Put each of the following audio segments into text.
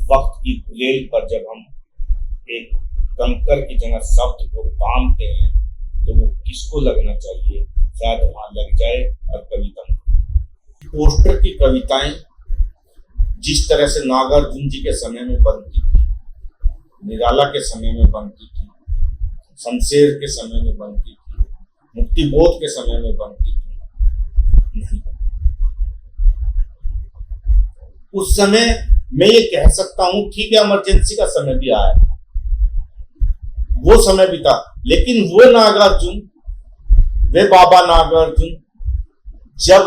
वक्त की गुलेल पर जब हम एक कंकर की जगह शब्द को तामते हैं तो वो किसको लगना चाहिए, शायद वहां लग जाए और कविता। पोस्टर की कविताएं जिस तरह से नागार्जुन जी के समय में बनती थी, निराला के समय में बनती थी, शमशेर के समय में बनती थी, मुक्तिबोध के समय में बनती थी, नहीं। उस समय मैं ये कह सकता हूं, ठीक है इमरजेंसी का समय भी आया, वो समय भी था, लेकिन वो नागार्जुन, वे बाबा नागार्जुन, जब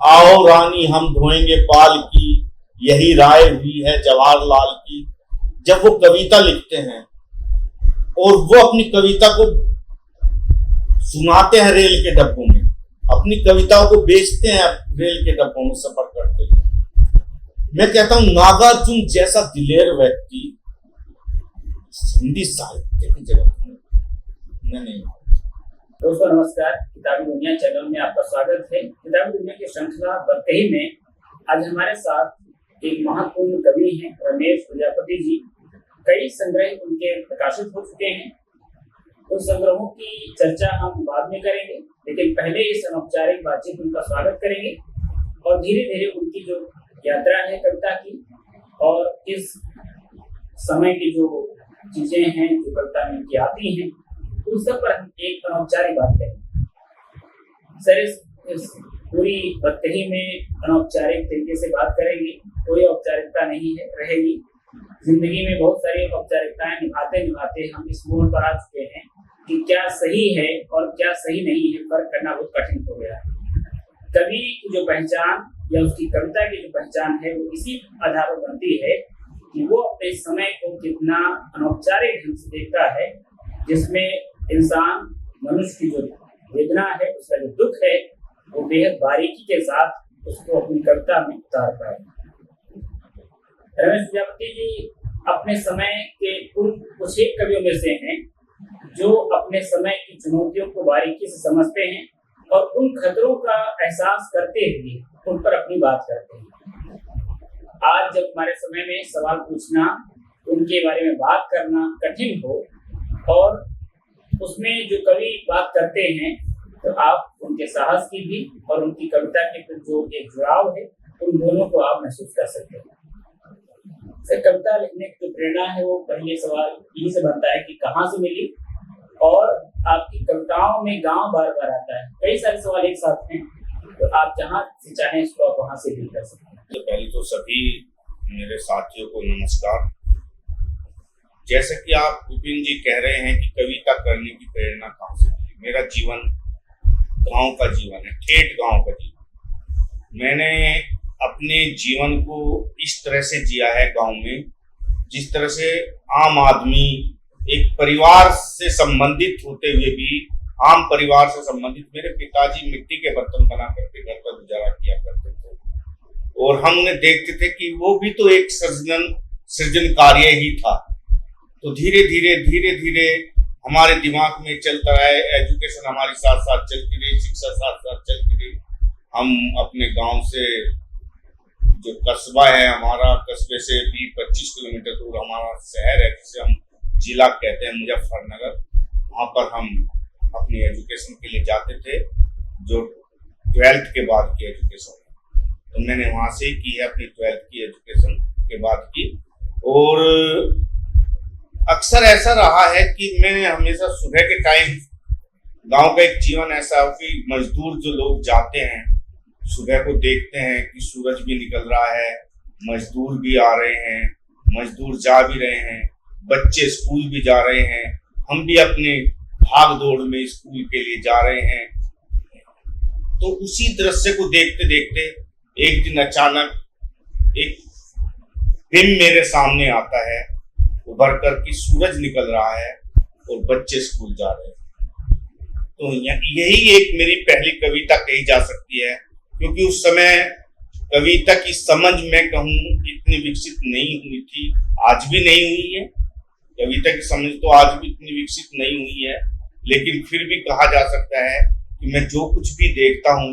आओ रानी हम धोएंगे पाल की, यही राय हुई है जवाहरलाल की, जब वो कविता लिखते हैं और वो अपनी कविता को सुनाते हैं रेल के डब्बों में, अपनी कविताओं को बेचते हैं रेल के डब्बों में सफर करते हैं। मैं कहता हूं नागार्जुन जैसा दिलेर व्यक्ति हिंदी साहित्य की जगत में नहीं। दोस्तों नमस्कार, किताबी दुनिया चैनल में आपका स्वागत है। किताबी दुनिया की श्रृंखला बरकही में आज हमारे साथ एक महत्वपूर्ण कवि हैं, रमेश प्रजापति जी। कई संग्रह उनके प्रकाशित हो चुके हैं। उन संग्रहों की चर्चा हम बाद में करेंगे, लेकिन पहले इस अनौपचारिक बातचीत उनका स्वागत करेंगे और धीरे धीरे उनकी जो यात्रा है कविता की और इस समय की जो चीजें हैं जो कविता में उनकी आती हैं, उन सब पर हम एक अनौपचारिक बात करेंगे। सर, इस पूरी बरकही में अनौपचारिक तरीके से बात करेंगे, कोई औपचारिकता नहीं है रहेगी। जिंदगी में बहुत सारी औपचारिकताएं निभाते निभाते हम इस मोड़ पर आ चुके हैं कि क्या सही है और क्या सही नहीं है, फर्क करना बहुत कठिन हो गया है। कवि की जो पहचान या उसकी कविता की जो पहचान है वो इसी आधार पर बनती है कि वो अपने समय को कितना अनौपचारिक ढंग से देखता है, जिसमें इंसान मनुष्य की जो वेदना है, उसका जो दुख है, वो बेहद बारीकी के साथ उसको अपनी कविता में उतार पाए। रमेश प्रजापति जी अपने समय के उन कुछ एक कवियों में से हैं जो अपने समय की चुनौतियों को बारीकी से समझते हैं और उन खतरों का एहसास करते हुए उन पर अपनी बात करते हैं। आज जब हमारे समय में सवाल पूछना, उनके बारे में बात करना कठिन हो और उसमें जो कवि बात करते हैं, तो आप उनके साहस की भी और उनकी कविता के जो एक जुड़ाव है, उन दोनों को आप महसूस कर सकते हैं। सर, कविता लिखने की जो प्रेरणा है वो पहले सवाल यही से बनता है कि कहाँ से मिली, और आपकी कविताओं में गांव बार बार आता है। कई सारे सवाल एक साथ हैं, तो आप जहाँ से चाहें इसको आप वहां से भी कर सकते हैं। तो पहले तो सभी मेरे साथियों को नमस्कार। जैसे कि आप विपिन जी कह रहे हैं कि कविता करने की प्रेरणा कहाँ से मिली, मेरा जीवन गांव का जीवन है, ठेठ गांव का जीवन। मैंने अपने जीवन को इस तरह से जिया है गांव में, जिस तरह से आम आदमी एक परिवार से संबंधित होते हुए भी, आम परिवार से संबंधित, मेरे पिताजी मिट्टी के बर्तन बना करके घर पर गुजारा किया करते थे और हम उन्हें देखते थे कि वो भी तो एक सृजन कार्य ही था। तो धीरे धीरे हमारे दिमाग में चलता है, एजुकेशन हमारी साथ साथ चलती रही, शिक्षा साथ साथ चलती रही। हम अपने गांव से, जो कस्बा है हमारा, कस्बे से भी 25 किलोमीटर दूर हमारा शहर है जिसे हम जिला कहते हैं, मुजफ्फरनगर, वहाँ पर हम अपनी एजुकेशन के लिए जाते थे, जो 12th के बाद की एजुकेशन। तो मैंने वहाँ से ही की है अपनी 12th की एजुकेशन के बाद की। और अक्सर ऐसा रहा है कि मैं हमेशा सुबह के टाइम, गांव का एक जीवन ऐसा हो कि मजदूर जो लोग जाते हैं, सुबह को देखते हैं कि सूरज भी निकल रहा है, मजदूर भी आ रहे हैं, मजदूर जा भी रहे हैं, बच्चे स्कूल भी जा रहे हैं, हम भी अपने भाग दौड़ में स्कूल के लिए जा रहे हैं। तो उसी दृश्य को देखते देखते एक दिन अचानक एक दिन मेरे सामने आता है, उभर कर कि सूरज निकल रहा है और बच्चे स्कूल जा रहे हैं। तो यही एक मेरी पहली कविता कही जा सकती है, क्योंकि उस समय कविता की समझ मैं कहूँ इतनी विकसित नहीं हुई थी, आज भी नहीं हुई है। कविता की समझ तो आज भी इतनी विकसित नहीं हुई है, लेकिन फिर भी कहा जा सकता है कि मैं जो कुछ भी देखता हूँ,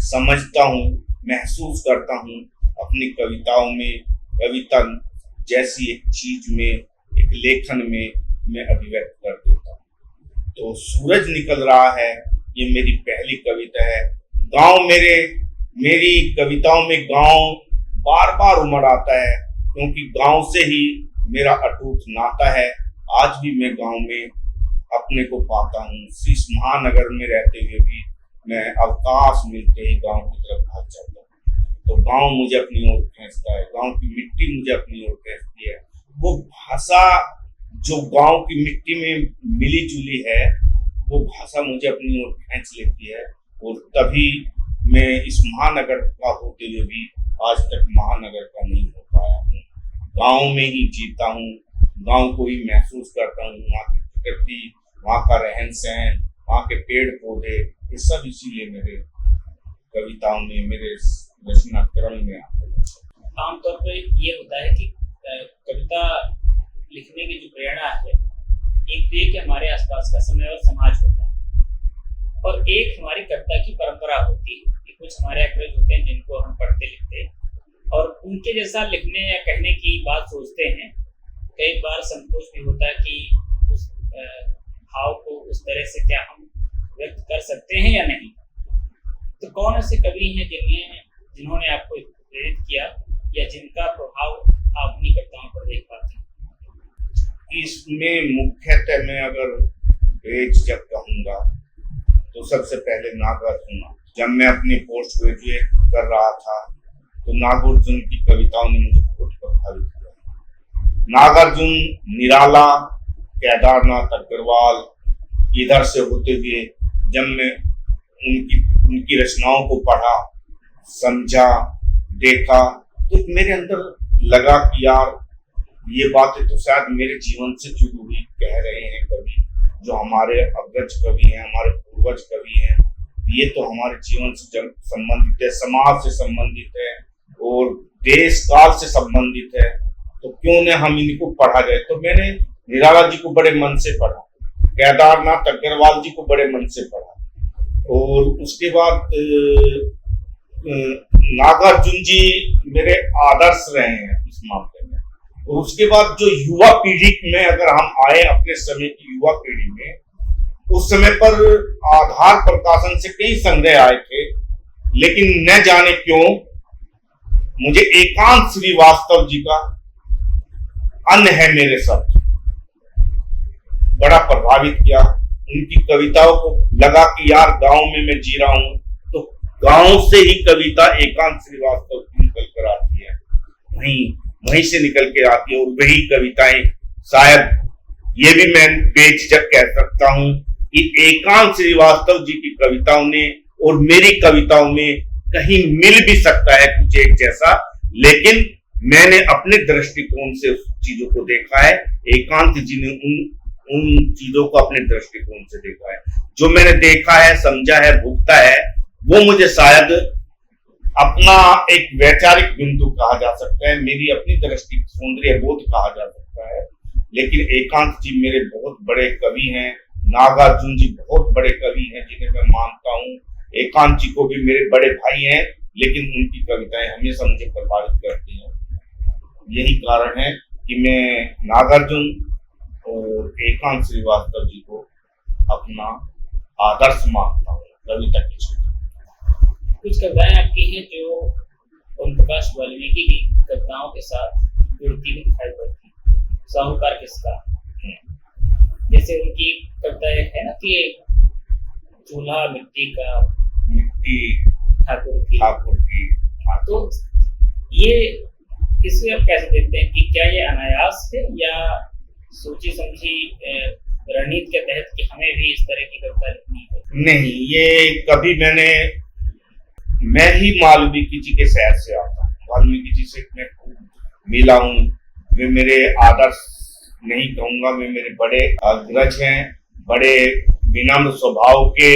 समझता हूँ, महसूस करता हूँ, अपनी कविताओं में, कविता जैसी एक चीज में, एक लेखन में मैं अभिव्यक्त कर देता हूँ। तो सूरज निकल रहा है, ये मेरी पहली कविता है। गांव मेरी कविताओं में गांव बार बार उमड़ आता है, क्योंकि गांव से ही मेरा अटूट नाता है। आज भी मैं गांव में अपने को पाता हूँ। इस महानगर में रहते हुए भी मैं अवकाश मिलते ही गांव की तरफ भाग जाता हूँ। तो गांव मुझे अपनी ओर खींचता है, गांव की मिट्टी मुझे अपनी ओर खींचती है। वो भाषा जो गांव की मिट्टी में मिली जुली है, वो भाषा मुझे अपनी ओर खींच लेती है। और तभी मैं इस महानगर का होते हुए भी आज तक महानगर का नहीं हो पाया हूँ। गांव में ही जीता हूँ, गांव को ही महसूस करता हूँ। वहाँ की प्रकृति, वहाँ का रहन सहन, वहाँ के पेड़ पौधे, ये सब इसीलिए मेरे कविताओं में, मेरे रचना क्रम में आते हैं। आमतौर पर ये होता है कि कविता लिखने की जो प्रेरणा है, एक तो कि हमारे आसपास का समय और समाज होता है, और एक हमारी कविता की परंपरा होती है कि कुछ हमारे अग्रज होते हैं जिनको हम पढ़ते लिखते हैं और उनके जैसा लिखने या कहने की बात सोचते हैं। कई बार संकोच भी होता है कि उस भाव को उस तरह से क्या हम व्यक्त कर सकते हैं या नहीं। तो कौन ऐसे कवि हैं जिन्होंने आपको प्रेरित किया या जिनका प्रभाव आप अपनी कविताओं पर देख पाते हैं? इसमें मुख्यतः मैं अगर बेझिझक कहूँगा तो सबसे पहले नागार्जुन। जब मैं अपनी पोस्ट ग्रेजुएट कर रहा था तो नागार्जुन की कविताओं ने मुझे बहुत प्रभावित किया। नागार्जुन, निराला, केदारनाथ अग्रवाल, इधर से होते हुए जब मैं उनकी रचनाओं को पढ़ा, समझा, देखा, तो मेरे अंदर लगा कि यार ये बातें तो शायद मेरे जीवन से जुड़ी हुई कह रहे हैं कवि, जो हमारे अग्रज कवि हैं, हमारे पूर्वज कवि हैं। ये तो हमारे जीवन से संबंधित है, समाज से संबंधित है और देश काल से संबंधित है। तो क्यों न हम इनको पढ़ा जाए। तो मैंने निराला जी को बड़े मन से पढ़ा, केदारनाथ अग्रवाल जी को बड़े मन से पढ़ा, और उसके बाद नागार्जुन जी मेरे आदर्श रहे हैं इस मामले में। और उसके बाद जो युवा पीढ़ी में अगर हम आए, अपने समय की युवा पीढ़ी में, उस समय पर आधार प्रकाशन से कई संग्रह आए थे, लेकिन न जाने क्यों मुझे एकांत श्रीवास्तव जी का अन्य है मेरे शब्द बड़ा प्रभावित किया। उनकी कविताओं को लगा कि यार गांव में मैं जी रहा हूं, तो गांव से ही कविता एकांत श्रीवास्तव की निकल कर आती है, वहीं से निकल के आती है। और वही कविताएं, शायद ये भी मैं बेझिझक कह सकता हूं कि एकांत श्रीवास्तव जी की कविताओं ने और मेरी कविताओं में कहीं मिल भी सकता है कुछ एक जैसा, लेकिन मैंने अपने दृष्टिकोण से उस चीजों को देखा है। एकांत जी ने उन चीजों को अपने दृष्टिकोण से देखा है। जो मैंने देखा है, समझा है, भुगता है, वो मुझे शायद अपना एक वैचारिक बिंदु कहा जा सकता है, मेरी अपनी दृष्टि सौंदर्य बोध कहा जा सकता है। लेकिन एकांत जी मेरे बहुत बड़े कवि हैं, नागार्जुन जी बहुत बड़े कवि हैं जिन्हें मैं मानता हूँ। एकांत जी को भी मेरे बड़े भाई हैं, लेकिन उनकी कविताएं हमेशा मुझे प्रभावित करती हैं। यही कारण है कि मैं नागार्जुन और एकांत श्रीवास्तव जी को अपना आदर्श मानता हूँ कविता के क्षेत्र। कुछ कविताएं आपकी हैं जो ओम प्रकाश वाल्मीकि की कविताओं के साथ जुड़ती हुई दिखाई पड़ती है। साहूकार किसका, जैसे उनकी कविता है ना कि चूल्हा मिट्टी का, मिट्टी ठाकुर की। तो ये इसे आप कैसे देखते हैं कि क्या ये अनायास है या सोची समझी रणनीति के तहत कि हमें भी इस तरह की कविता लिखनी है? नहीं, ये कभी मैं ही वाल्मीकि जी के शहर से आता हूँ। वाल्मीकि जी से मैं मिला हूँ। वे मेरे आदर्श नहीं कहूंगा, वे मेरे बड़े अग्रज हैं, बड़े विनम्र स्वभाव के।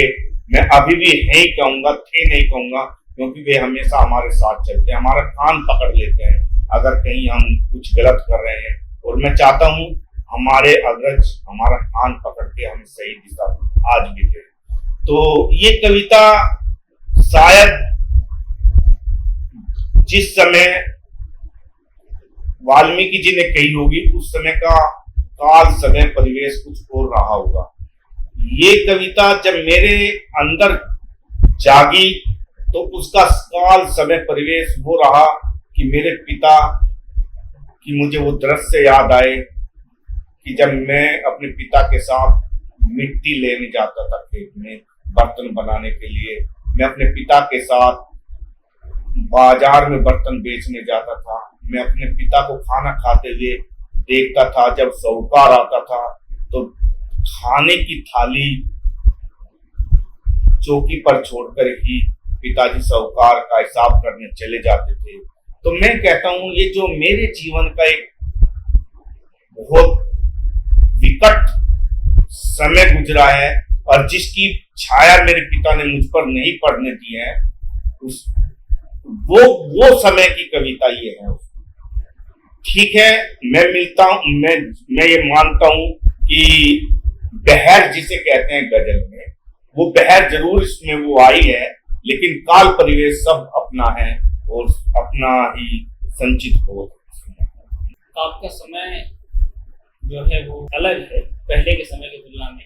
मैं अभी भी है ही कहूंगा, थे नहीं कहूंगा, क्योंकि वे हमेशा हमारे साथ चलते हैं, हमारा कान पकड़ लेते हैं अगर कहीं हम कुछ गलत कर रहे हैं। और मैं चाहता हूँ हमारे अग्रज हमारा कान पकड़ के हमें सही दिशा आज भी दे। तो ये कविता शायद जिस समय वाल्मीकि जी ने कही होगी, उस समय का काल समय परिवेश कुछ और रहा होगा। ये कविता जब मेरे अंदर जागी तो उसका काल समय परिवेश वो रहा कि मेरे पिता की मुझे वो दृश्य याद आए कि जब मैं अपने पिता के साथ मिट्टी लेने जाता था खेत में बर्तन बनाने के लिए, मैं अपने पिता के साथ बाजार में बर्तन बेचने जाता था, मैं अपने पिता को खाना खाते हुए देखता था। जब साहूकार आता था तो खाने की थाली चौकी पर छोड़कर ही पिताजी साहूकार का हिसाब करने चले जाते थे। तो मैं कहता हूं ये जो मेरे जीवन का एक बहुत विकट समय गुजरा है और जिसकी छाया मेरे पिता ने मुझ पर नहीं पड़ने दी है, उस वो समय की कविता ये है। ठीक है, मैं ये मानता हूं कि बहर जिसे कहते हैं गजल में, वो बहर जरूर इसमें वो आई है, लेकिन काल परिवेश सब अपना है और अपना ही संचित हो। आपका समय जो है वो अलग है पहले के समय की तुलना में,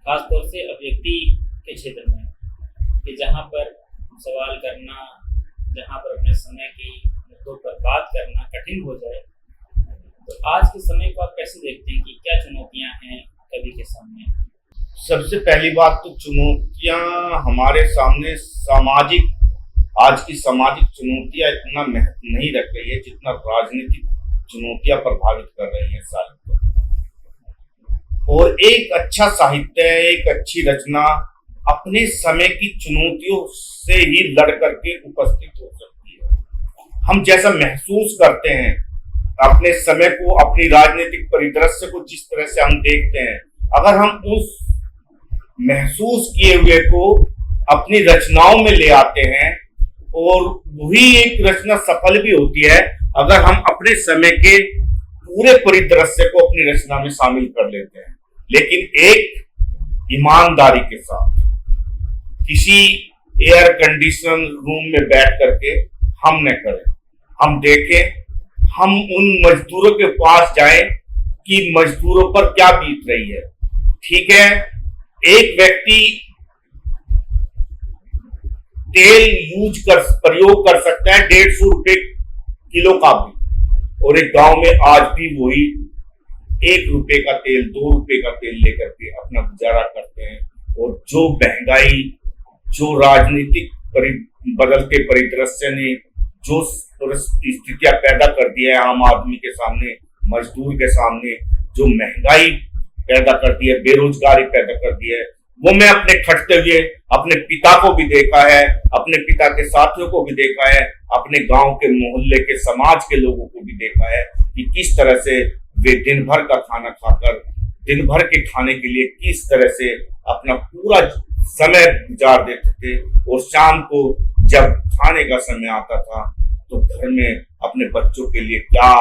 खासतौर से अभिव्यक्ति के क्षेत्र में, कि जहाँ पर सवाल करना, जहाँ पर अपने समय की मुद्दों पर बात करना कठिन हो जाए। तो आज के समय को आप कैसे देखते हैं कि क्या चुनौतियां हैं कवि के सामने? सबसे पहली बात तो चुनौतियां हमारे सामने आज की सामाजिक चुनौतियां इतना महत्व नहीं रख रही है जितना राजनीतिक चुनौतियां प्रभावित कर रही हैं साहित्य को। और एक अच्छा साहित्य, एक अच्छी रचना अपने समय की चुनौतियों से ही लड़ करके उपस्थित हो सकती है। हम जैसा महसूस करते हैं अपने समय को, अपनी राजनीतिक परिदृश्य को जिस तरह से हम देखते हैं, अगर हम उस महसूस किए हुए को अपनी रचनाओं में ले आते हैं, और वही एक रचना सफल भी होती है अगर हम अपने समय के पूरे परिदृश्य को अपनी रचना में शामिल कर लेते हैं, लेकिन एक ईमानदारी के साथ किसी एयर कंडीशन रूम में बैठ करके हम न करें, हम देखें, हम उन मजदूरों के पास जाएं कि मजदूरों पर क्या बीत रही है। ठीक है, एक व्यक्ति तेल प्रयोग कर सकता है 150 रुपए किलो का भी, और एक गांव में आज भी वही 1 रुपए का तेल, 2 रुपए का तेल लेकर के अपना गुजारा करते हैं। और जो महंगाई, जो राजनीतिक बदलते परिदृश्य ने जो स्थितियां पैदा कर दी है आम आदमी के सामने, मजदूर के सामने, जो महंगाई पैदा कर दी है, बेरोजगारी पैदा कर दी है, वो मैं अपने खटते हुए अपने पिता को भी देखा है, अपने पिता के साथियों को भी देखा है, अपने गांव के मोहल्ले के समाज के लोगों को भी देखा है कि किस तरह से वे दिन भर का खाना खाकर, दिन भर के खाने के लिए किस तरह से अपना पूरा समय गुजार देते थे, और शाम को जब खाने का समय आता था तो घर में अपने बच्चों के लिए क्या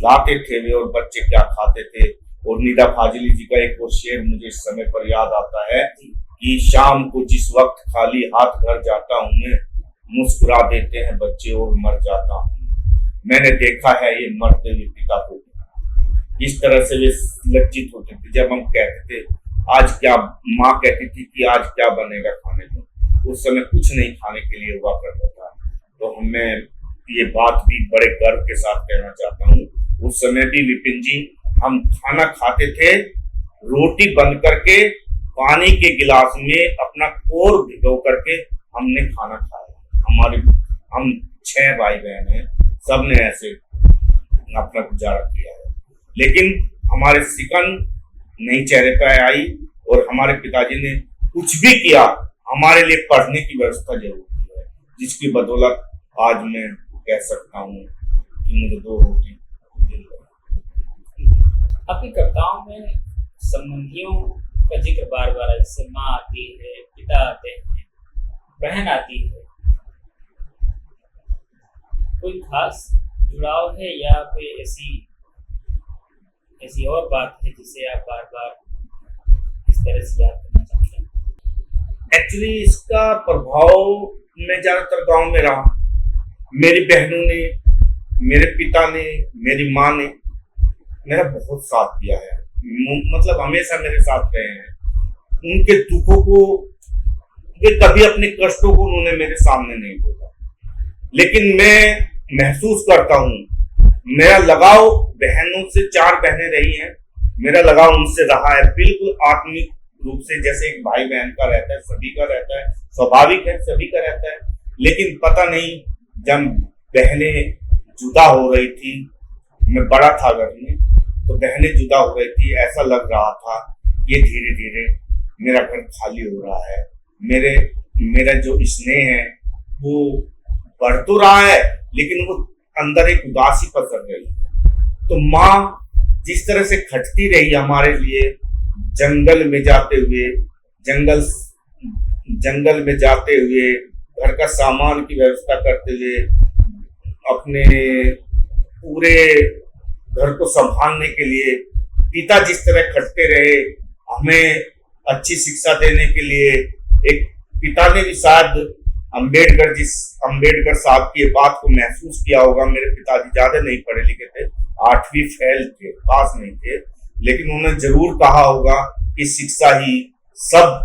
लाते थे वे और बच्चे क्या खाते थे। और निदा फाजिली जी का एक और शेर मुझे इस समय पर याद आता है कि शाम को जिस वक्त खाली हाथ घर जाता हूं मैं, मुस्कुरा देते हैं बच्चे और मर जाता हूं। मैंने देखा है ये मरते हुए पिता को, इस तरह से वे लज्जित होते थे जब हम कहते थे आज क्या, माँ कहती थी कि आज क्या बनेगा खाने को, उस समय कुछ नहीं खाने के लिए हुआ करता था। तो मैं ये बात भी बड़े गर्व के साथ कहना चाहता हूँ, उस समय भी विपिन जी हम खाना खाते थे रोटी बंद करके, पानी के गिलास में अपना कोर भिगो करके हमने खाना खाया। हम 6 भाई बहन हैं, सबने ऐसे अपना गुजारा किया है, लेकिन हमारे सिकन नई चेहरे पर आई और हमारे पिताजी ने कुछ भी किया हमारे लिए पढ़ने की व्यवस्था जरूर की है, जिसकी बदौलत आज मैं कह सकता हूँ कि मुझे 2 रोटी। आपकी कविताओं में संबंधियों का जिक्र बार बार है, जैसे माँ आती है, पिता आते हैं, बहन आती है। कोई खास जुड़ाव है या कोई ऐसी और बात है जिसे आप बार बार इस तरह से याद करना चाहते हैं? एक्चुअली इसका प्रभाव मैं ज्यादातर गांव में रहा। मेरी बहनों ने मेरे पिता ने, मेरी माँ ने मेरा बहुत साथ दिया है, मतलब हमेशा मेरे साथ रहे हैं। उनके दुखों को, वे कभी अपने कष्टों को उन्होंने मेरे सामने नहीं बोला, लेकिन मैं महसूस करता हूँ मेरा लगाव बहनों से, 4 बहनें रही हैं, मेरा लगाव उनसे रहा है बिल्कुल आत्मिक रूप से, जैसे एक भाई बहन का रहता है, सभी का रहता है, स्वाभाविक है, सभी का रहता है। लेकिन पता नहीं, जब बहनें जुदा हो रही थी, मैं बड़ा था घर में, तो बहनें जुदा हो रही थी, ऐसा लग रहा था ये धीरे धीरे मेरा घर खाली हो रहा है, मेरा जो स्नेह है वो बढ़ तो रहा है, लेकिन वो अंदर एक उदासी पसर गई। तो माँ जिस तरह से खटती रही हमारे लिए, जंगल में जाते हुए, जंगल में जाते हुए, घर का सामान की व्यवस्था करते हुए, अपने पूरे घर को संभालने के लिए पिता जिस तरह खटते रहे, हमें अच्छी शिक्षा देने के लिए, एक पिता ने भी शायद अम्बेडकर साहब की बात को महसूस किया होगा। मेरे पिताजी ज्यादा नहीं पढ़े लिखे थे, 8वीं फेल थे, पास नहीं थे, लेकिन उन्होंने जरूर कहा होगा कि शिक्षा ही सब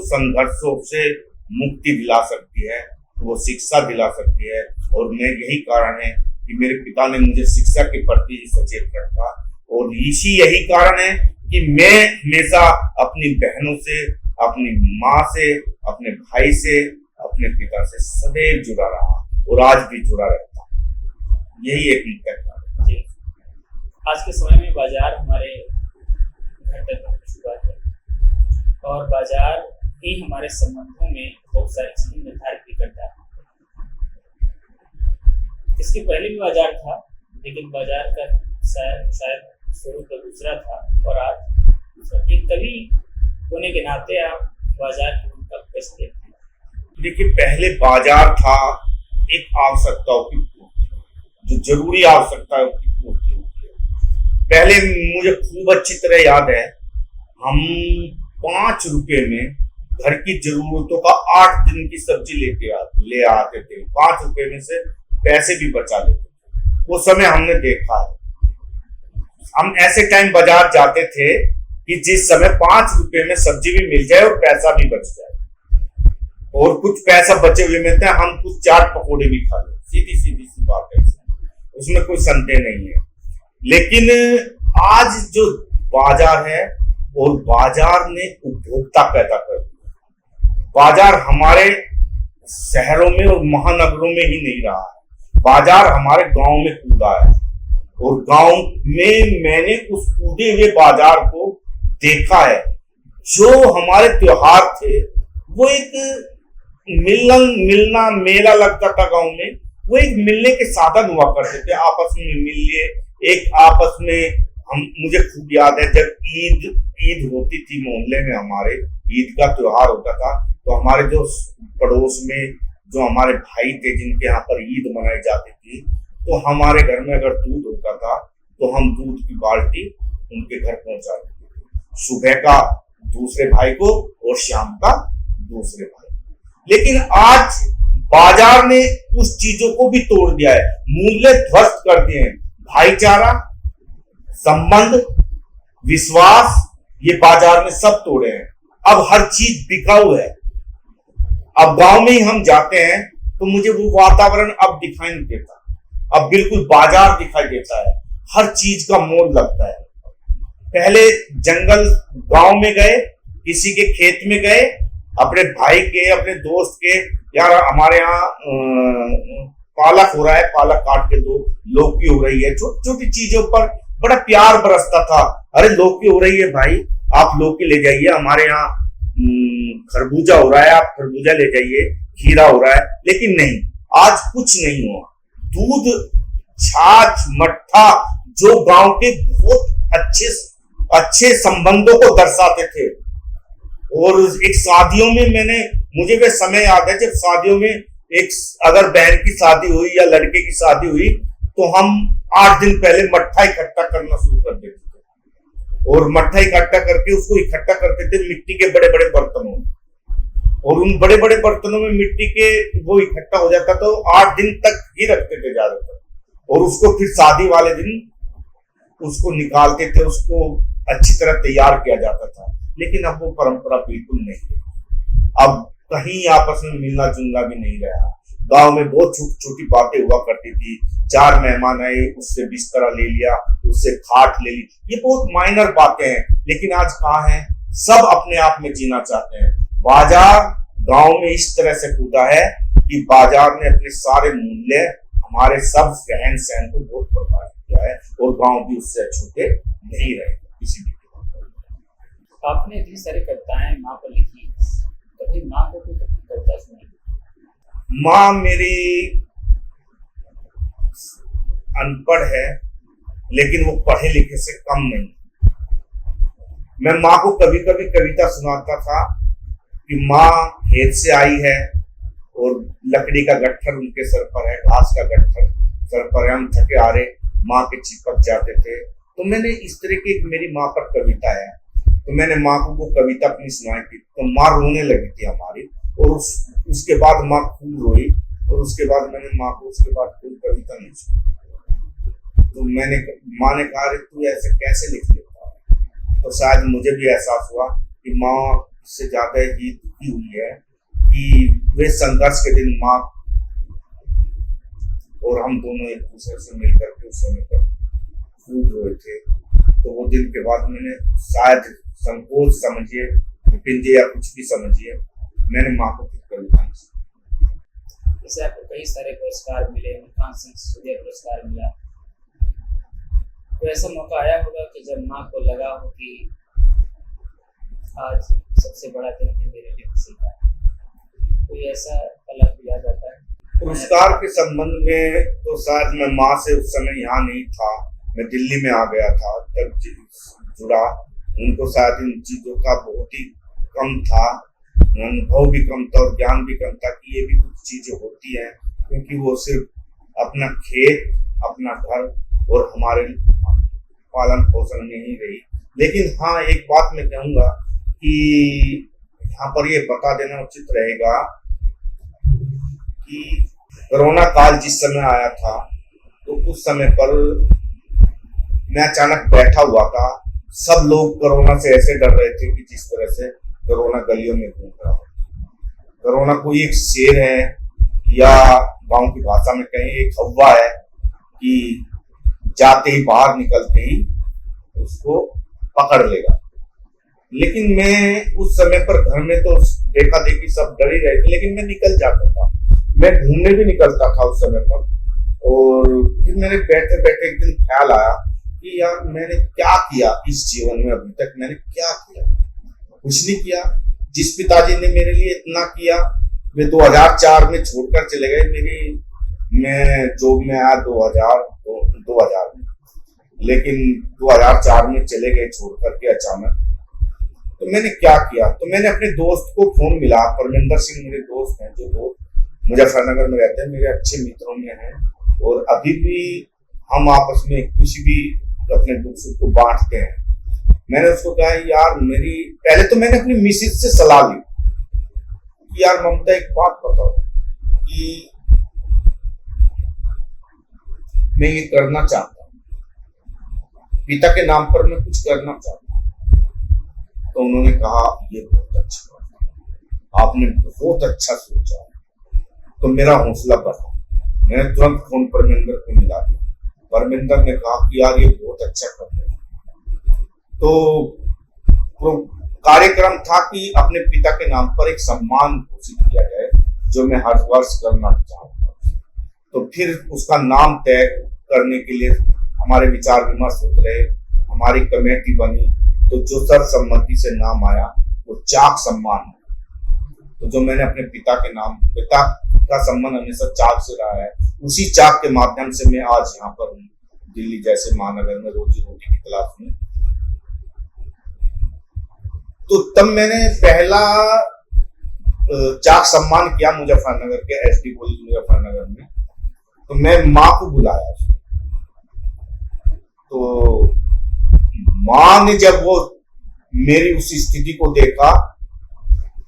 संघर्षों से मुक्ति दिला सकती है, तो वो शिक्षा दिला सकती है। और मैं यही कारण है कि मेरे पिता ने मुझे शिक्षा के प्रति सचेत रखा, और यही कारण है कि मैं हमेशा अपनी बहनों से, अपनी माँ से, अपने भाई से, अपने पिता से सदैव जुड़ा रहा और आज भी जुड़ा रहता। यही एक मुख्य कारण है। आज के समय में बाजार हमारे घर तक पहुंच चुका है, और बाजार ही हमारे संबंधों में बहुत सारी चीजें निर्धारित भी करता है। इसके पहले भी बाजार था, लेकिन बाजार का शायद स्वरूप तो दूसरा था, और आज एक कवि होने के नाते आप बाजार की भूमिका कैसे देखते हैं? देखिए, पहले बाजार था एक आवश्यकताओं की पूर्ति, जो जरूरी आवश्यकताओं की पूर्ति होती है। पहले मुझे खूब अच्छी तरह याद है, हम 5 रुपए में घर की जरूरतों का 8 दिन की सब्जी ले आते थे। 5 रुपए में से पैसे भी बचा लेते थे। वो समय हमने देखा है। हम ऐसे टाइम बाजार जाते थे कि जिस समय 5 रुपए में सब्जी भी मिल जाए और पैसा भी बच जाए, और कुछ पैसा बचे हुए मिलते हैं, हम कुछ चाट पकौड़े भी खा लें। सीधी सी बात है, उसमें कोई संदेह नहीं है। लेकिन आज जो बाजार है, और बाजार ने उपभोक्ता पैदा कर दिया। बाजार हमारे शहरों में और महानगरों में ही नहीं रहा है, बाजार हमारे गांव में कूदा है, और गांव में मैंने उस कूदे हुए बाजार को देखा है। जो हमारे त्योहार थे, वो एक मिलना मेला लगता था गांव में, वो एक मिलने के साधन हुआ करते थे। आपस में मिल लिए, एक आपस में मुझे खूब याद है, जब ईद होती थी मोहल्ले में, हमारे ईद का त्योहार होता था, तो हमारे जो पड़ोस में जो हमारे भाई थे, जिनके यहाँ पर ईद मनाई जाती थी, तो हमारे घर में अगर दूध होता था तो हम दूध की बाल्टी उनके घर पहुंचा देते थे। सुबह का दूसरे भाई को और शाम का दूसरे भाई। लेकिन आज बाजार ने उस चीजों को भी तोड़ दिया है, मूल्य ध्वस्त कर दिए हैं। भाईचारा, संबंध, विश्वास, ये बाजार ने सब तोड़े हैं। अब हर चीज बिकाऊ है। अब गांव में ही हम जाते हैं तो मुझे वो वातावरण अब दिखाई नहीं देता, अब बिल्कुल बाजार दिखाई देता है। हर चीज का मोल लगता है। पहले जंगल, गांव में गए, किसी के खेत में गए, अपने भाई के, अपने दोस्त के, यार हमारे यहाँ पालक हो रहा है, पालक काट के दो, लौकी हो रही है, छोटी छोटी चीजों पर बड़ा प्यार बरसता था। अरे लौकी हो रही है भाई, आप लौकी ले जाइए, हमारे यहाँ खरबूजा हो रहा है, आप खरबूजा ले जाइए, खीरा हो रहा है। लेकिन नहीं, आज कुछ नहीं हुआ। दूध, छाछ, मट्ठा, जो गांव के बहुत अच्छे संबंधों को दर्शाते थे। और एक शादियों में मुझे वे समय याद है, जब शादियों में अगर बहन की शादी हुई या लड़के की शादी हुई, तो हम 8 दिन पहले मट्ठा इकट्ठा करना शुरू कर देते थे, और मट्ठा इकट्ठा करके उसको इकट्ठा करते थे मिट्टी के बड़े बड़े बर्तनों में, और उन बड़े बड़े बर्तनों में मिट्टी के वो इकट्ठा हो जाता तो 8 दिन तक ही रखते थे ज्यादातर, और उसको फिर शादी वाले दिन उसको निकालते थे, उसको अच्छी तरह तैयार किया जाता था। लेकिन अब वो परंपरा बिल्कुल नहीं है। अब कहीं आपस में मिलना जुलना भी नहीं रहा। गांव में बहुत छोटी छोटी बातें हुआ करती थी, 4 मेहमान आए उससे बिस्तरा ले लिया, उससे खाट ले ली, ये बहुत माइनर बातें हैं। लेकिन आज कहाँ है, सब अपने आप में जीना चाहते हैं। बाजार गांव में इस तरह से कूदा है कि बाजार ने अपने सारे मूल्य, हमारे सब रहन सहन को बहुत प्रभावित किया है, और गांव भी उससे छूटे नहीं रहे किसी भी। आपने इतनी सारी कविताएं माँ पर लिखी, कभी माँ को कोई कविता सुनाई? माँ मेरी अनपढ़ है, लेकिन वो पढ़े लिखे से कम नहीं। मैं माँ को कभी कभी कविता सुनाता था कि माँ खेत से आई है और लकड़ी का गट्ठर उनके सर पर है, घास का गट्ठर सर पर है, हम थके आ रहे माँ के चिपक जाते थे। तो मैंने इस तरह की एक मेरी माँ पर कविता है, तो मैंने माँ को वो कविता अपनी सुनाई थी, तो माँ रोने लगी थी हमारी, और उसके बाद माँ खूब रोई, और उसके बाद मैंने माँ को उसके बाद कोई कविता नहीं सुनी। तो माँ ने कहा, तू ऐसे कैसे लिख लेता है? तो शायद मुझे भी एहसास हुआ कि माँ से ज्यादा ही दुखी हुई है कि वे संघर्ष के दिन माँ और हम दोनों एक दूसरे से मिलकर के उस समय पर खूब रोए थे। तो वो दिन के बाद मैंने शायद संकोच समझिए, विपिन जी, या कुछ भी समझिए, मैंने माँ को फिर कविता नहीं सुनी। जैसे आपको कई सारे पुरस्कार मिले, कांस्य सूर्य पुरस्कार मिला, तो ऐसा मौका आया होगा कि जब माँ को लगा हो कि आज सबसे बड़ा दिन है मेरे लिए खुशी का, कोई ऐसा पल आपको याद आता है? पुरस्कार के संबंध में तो शायद मैं माँ से उस समय यहाँ नहीं था, मैं दिल्ली में आ गया था, तब जुड़ा। उनको शायद इन चीजों का बहुत ही कम था, अनुभव भी कम था और ज्ञान भी कम था कि ये भी कुछ चीजें होती हैं, क्योंकि वो सिर्फ अपना खेत, अपना घर और हमारे पालन पोषण में ही रही। लेकिन हाँ, एक बात मैं कहूँगा कि यहाँ पर ये बता देना उचित रहेगा कि कोरोना काल जिस समय आया था, तो उस समय पर मैं अचानक बैठा हुआ था। सब लोग कोरोना से ऐसे डर रहे थे कि जिस तरह से कोरोना गलियों में घूम रहा है। कोरोना कोई एक शेर है, या गांव की भाषा में कहें एक हवा है कि जाते ही बाहर निकलते ही उसको पकड़ लेगा। लेकिन मैं उस समय पर घर में तो देखा देखी सब डर ही रहे थे, लेकिन मैं निकल जाता था, मैं घूमने भी निकलता था उस समय पर। और फिर मेरे बैठे बैठे एक दिन ख्याल आया कि यार मैंने क्या किया इस जीवन में, अभी तक मैंने क्या किया? कुछ नहीं किया। जिस पिताजी ने मेरे लिए इतना किया, वे 2004 में छोड़कर चले गए। मैं जॉब में आया 2000 में, लेकिन 2004 में चले गए छोड़ करके अचानक। तो मैंने क्या किया? तो मैंने अपने दोस्त को फोन मिला, परमिंदर सिंह मेरे दोस्त हैं, जो दोस्त मुजफ्फरनगर में रहते हैं, मेरे अच्छे मित्रों में हैं, और अभी भी हम आपस में कुछ भी अपने दुख सुख को बांटते हैं। मैंने उसको कहा, यार पहले तो मैंने अपनी मिसेज से सलाह ली कि यार ममता, एक बात बताओ कि मैं ये करना चाहता हूँ, पिता के नाम पर मैं कुछ करना चाहता हूँ। तो उन्होंने कहा, ये बहुत अच्छा बात है, आपने बहुत अच्छा सोचा। तो मेरा हौसला बढ़ा, मैंने तुरंत फोन परमिंदर को मिला दिया। परमिंदर ने कहा कि यार ये बहुत अच्छा कर रहे हैं। तो कार्यक्रम था कि अपने पिता के नाम पर एक सम्मान घोषित किया जाए, जो मैं हर वर्ष करना चाहता हूँ। तो फिर उसका नाम तय करने के लिए हमारे विचार विमर्श होते रहे, हमारी कमेटी बनी, तो जो सर्वसम्मति से नाम आया वो चाक सम्मान। तो जो मैंने अपने पिता का सम्मान हमेशा चाक से रहा है, उसी चाक के माध्यम से मैं आज यहाँ पर हूँ, दिल्ली जैसे महानगर में रोजी रोटी की तलाश में। तो तब मैंने पहला चाक सम्मान किया मुजफ्फरनगर के एसडी कॉलेज मुजफ्फरनगर में। तो मैं माँ को बुलाया, तो माँ ने जब वो मेरी उस स्थिति को देखा,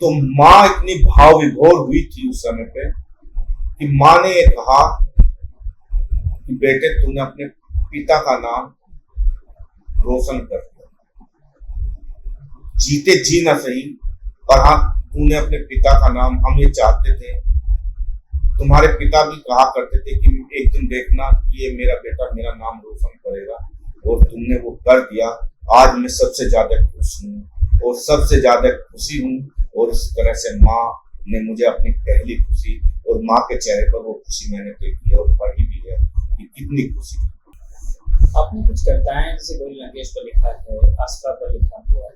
तो माँ इतनी भाव विभोर हुई थी उस समय पे कि माँ ने ये कहा कि बेटे तूने अपने पिता का नाम रोशन कर दिया, जीते जी न सही, पर हाँ तूने अपने पिता का नाम, हम ये चाहते थे, तुम्हारे पिता भी कहा करते थे कि एक दिन देखना कि ये मेरा बेटा मेरा नाम रोशन करेगा, और तुमने वो कर दिया। आज मैं सबसे ज्यादा खुश हूँ और सबसे ज्यादा खुशी हूँ, और इस तरह से माँ ने मुझे अपनी पहली खुशी, और माँ के चेहरे पर वो खुशी मैंने देखी है और पढ़ी भी है कि कितनी खुशी। आपने कुछ कविताएं जैसे गौरी लंकेश पर लिखा है, आस्था पर लिखा हुआ है,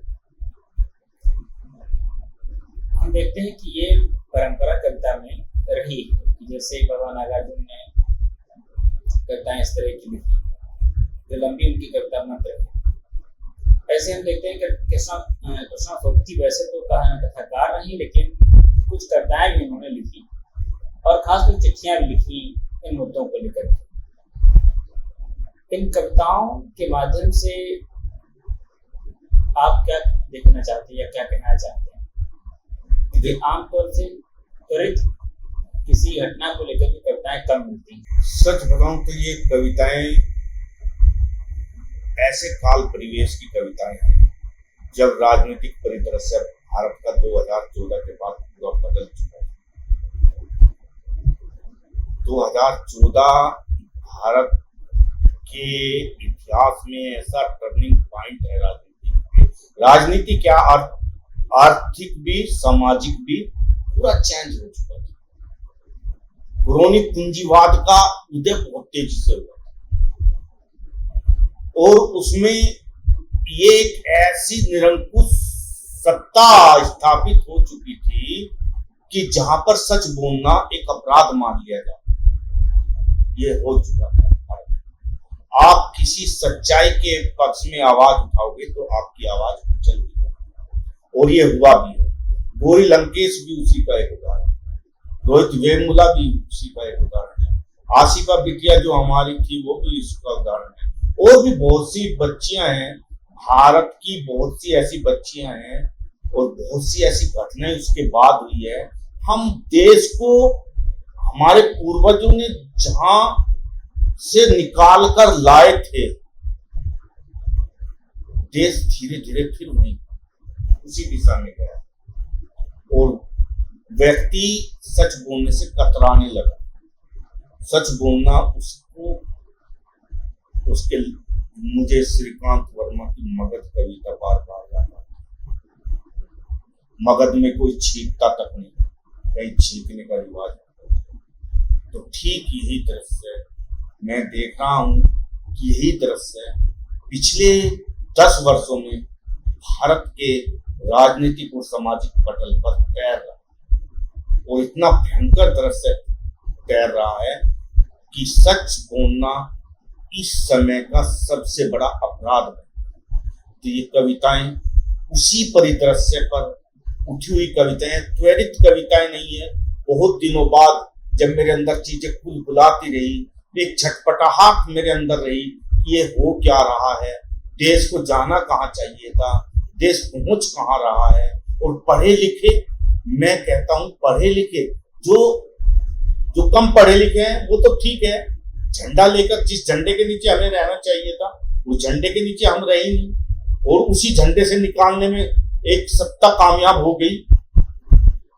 हम देखते हैं कि ये परंपरा कविता में रही है। जैसे बाबा नागार्जुन ने कविताएं इस तरह की लिखी, जो लंबी उनकी कविता मंत्र है। ऐसे हम देखते हैं कि कृष्णा सोबती वैसे तो कथाकार नहीं, लेकिन कुछ कविताएं भी उन्होंने लिखी, और खासकर चिट्ठियां भी लिखी इन मुद्दों को लेकर। इन कविताओं के माध्यम से आप क्या देखना चाहते हैं या क्या कहना चाहते हैं? कि आमतौर से त्वरित किसी घटना को लेकर के कविताएं कम मिलती हैं। सच बताऊं तो ये कविताएं ऐसे काल परिवेश की कविताएं हैं जब राजनीतिक परिदृश्य भारत का 2014 के बाद पूरा बदल चुका है। 2014 भारत के इतिहास में ऐसा टर्निंग पॉइंट है राजनीति क्या, आर्थिक भी सामाजिक भी पूरा चेंज हो चुका था। पुरानी पूंजीवाद का उदय बहुत तेजी से हुआ, और उसमें ये एक ऐसी निरंकुश सत्ता स्थापित हो चुकी थी कि जहां पर सच बोलना एक अपराध मान लिया जाता, ये हो चुका था। आप किसी सच्चाई के पक्ष में आवाज उठाओगे तो आपकी आवाज चल जाएगी, और ये हुआ भी है। गौरी लंकेश भी उसी का एक उदाहरण, रोहित वेमुला भी उसी का एक उदाहरण है, आसिफा बिटिया जो हमारी थी वो भी इसका उदाहरण है, और भी बहुत सी बच्चियां हैं, भारत की बहुत सी ऐसी बच्चियां हैं, और बहुत सी ऐसी घटनाएं उसके बाद हुई है। हम देश को हमारे पूर्वजों ने जहां से निकाल कर लाए थे, देश धीरे धीरे फिर वहीं उसी दिशा में गया, और व्यक्ति सच बोलने से कतराने लगा। सच बोलना उसको उसके मुझे श्रीकांत वर्मा की मगध कविता बार बार याद आती। मगध में कोई छींकता तक नहीं, कहीं छींकने का रिवाज नहीं। तो ठीक यही दृश्य मैं देख रहा हूं कि यही दृश्य पिछले 10 वर्षों में भारत के राजनीतिक और सामाजिक पटल पर तैर रहा है, और इतना भयंकर दृश्य तैर रहा है कि सच बोलना इस समय का सबसे बड़ा अपराध है। तो ये कविताएं उसी परिदृश्य पर उठी हुई कविताएं, त्वरित कविताएं नहीं है। बहुत दिनों बाद जब मेरे अंदर चीजें बुलाती रही, एक छटपटाहट मेरे अंदर रही कि ये हो क्या रहा है, देश को जाना कहाँ चाहिए था, देश पहुंच कहाँ रहा है। और पढ़े लिखे, मैं कहता हूं पढ़े लिखे, जो कम पढ़े लिखे हैं वो तो ठीक है, झंडा लेकर जिस झंडे के नीचे हमें रहना चाहिए था उस झंडे के नीचे हम रहे नहीं, और उसी झंडे से निकालने में एक सत्ता कामयाब हो गई,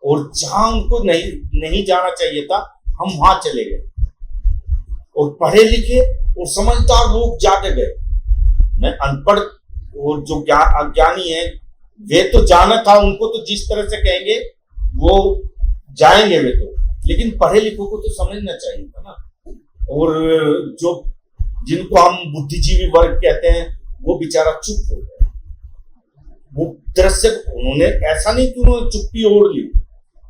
और जहां उनको नहीं जाना चाहिए था हम वहां चले गए, और पढ़े लिखे और समझदार लोग जाते गए। मैं अनपढ़ और जो अज्ञानी है वे तो जाना था, उनको तो जिस तरह से कहेंगे वो जाएंगे वे तो, लेकिन पढ़े लिखों को तो समझना चाहिए था ना। और जो जिनको हम बुद्धिजीवी वर्ग कहते हैं वो बेचारा चुप हो गया। वो दृश्य उन्होंने ऐसा नहीं कि उन्होंने चुप्पी ओढ़ ली,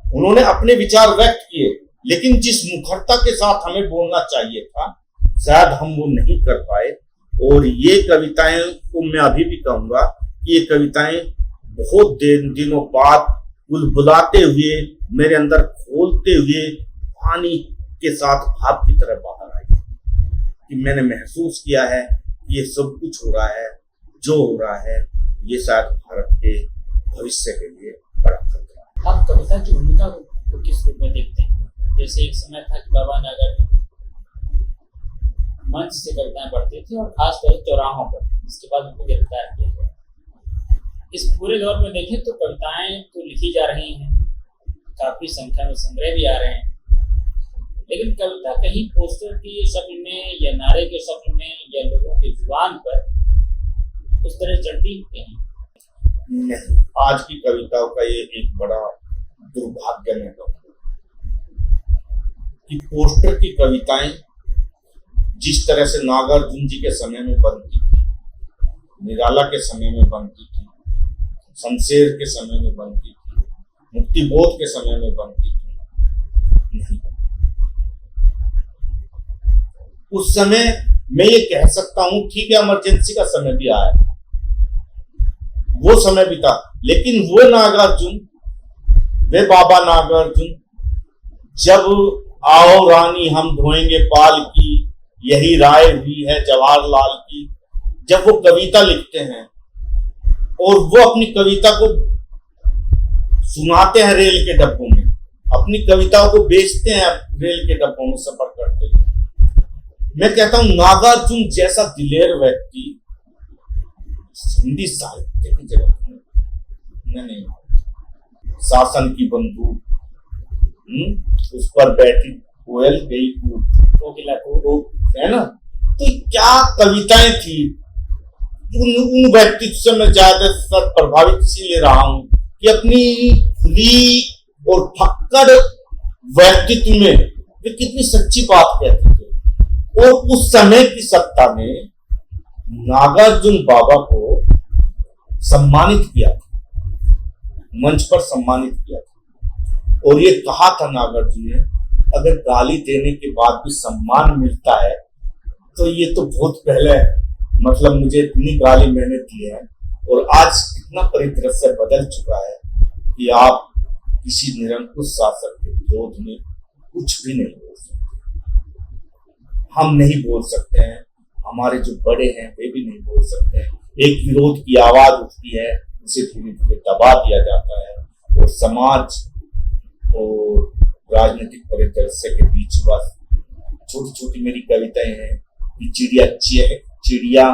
उन्होंने अपने विचार व्यक्त किए, लेकिन जिस मुखरता के साथ हमें बोलना चाहिए था शायद हम वो नहीं कर पाए। और ये कविताएं को मैं अभी भी कहूंगा कि ये कविताएं बहुत दिनों बाद बुलबुलाते हुए मेरे अंदर खोलते हुए पानी के साथ भाप की तरह बाहर आई, कि मैंने महसूस किया है कि ये सब कुछ हो रहा है, जो हो रहा है ये शायद भारत के भविष्य के लिए बड़ा खतरा है। आप कविता की भूमिका को किस रूप में देखते हैं? जैसे एक समय था कि बाबा नागर मंच से कविताएं पढ़ते थे और खासकर चौराहों पर, इसके बाद उनको गिरफ्तार किया गया। इस पूरे दौर में देखें तो कविताएं तो लिखी जा रही हैं, काफी संख्या में संग्रह भी आ रहे हैं, लेकिन कविता कहीं पोस्टर की शक्ल में या नारे के शक्ल में या लोगों की जुबान पर उस तरह चढ़ती हैं नहीं। आज की कविताओं का ये एक बड़ा दुर्भाग्य मैं कहूँगा कि पोस्टर की कविताएं जिस तरह से नागार्जुन जी के समय में बनती थी, निराला के समय में बनती थी, शमशेर के समय में बनती थी, मुक्तिबोध के समय में बनती थी, नहीं। उस समय मैं ये कह सकता हूं, ठीक है, इमरजेंसी का समय भी आया, वो समय भी था, लेकिन वो नागार्जुन, वे बाबा नागार्जुन, जब आओ रानी हम धोएंगे पाल की, यही राय हुई है जवाहरलाल की, जब वो कविता लिखते हैं और वो अपनी कविता को सुनाते हैं रेल के डब्बों में, अपनी कविताओं को बेचते हैं रेल के डब्बों में सफर करते हैं। मैं कहता हूं नागार्जुन जैसा दिलेर व्यक्ति हिंदी साहित्य की जगत में नहीं। शासन की बंदूक, उस पर बैठी कोयल गई कोकिला को, है ना। तो क्या कविताएं थी। उन व्यक्तित्व से मैं ज्यादातर प्रभावित इसीलिए रहा हूं कि अपनी खुली और फक्कड़ व्यक्तित्व में वे कितनी सच्ची बात कहते थे। और उस समय की सत्ता ने नागार्जुन बाबा को सम्मानित किया था, मंच पर सम्मानित किया था, और ये कहा था नागार्जुन ने, अगर गाली देने के बाद भी सम्मान मिलता है तो ये तो बहुत पहले है, मतलब मुझे इतनी गाली मैंने दी है और आज कितना परिदृश्य बदल चुका है कि आप किसी निरंकुश शासक के विरोध में कुछ भी नहीं बोल सकते। हम नहीं बोल सकते हैं, हमारे जो बड़े हैं वे भी नहीं बोल सकते हैं। एक विरोध की आवाज उठती है, उसे धीरे धीरे दबा दिया जाता है, और समाज और राजनीतिक परिदृश्य के बीच बस छोटी छोटी मेरी कविताएं हैं कि चिड़िया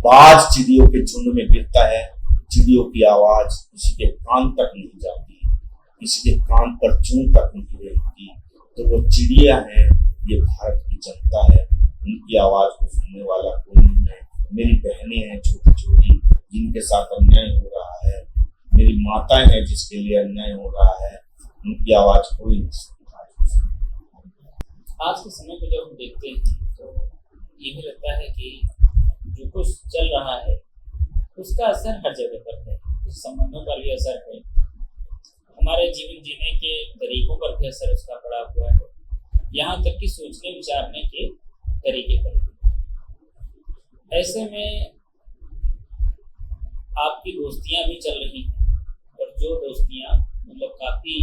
बाज चिड़ियों के झुंड में गिरता है, चिड़ियों की आवाज किसी के कान तक नहीं जाती, किसी के कान पर चूं तक नहीं रहती, तो वो चिड़िया है, ये भारत की जनता है, उनकी आवाज को सुनने वाला कोई नहीं है। मेरी बहनें हैं छोटी छोटी जिनके साथ अन्याय हो रहा है, मेरी माताएं हैं जिसके लिए अन्याय हो रहा है, उनकी आवाज कोई नहीं सुनता। आज के समय को जब हम देखते हैं तो ये भी लगता है कि जो कुछ चल रहा है उसका असर हर जगह पर है, कुछ संबंधों पर भी असर है, हमारे जीवन जीने के तरीकों पर भी असर उसका पड़ा हुआ है, यहाँ तक कि सोचने विचारने के तरीके पर भी। ऐसे में आपकी दोस्तियां भी चल रही हैं, और जो दोस्तियां मतलब काफी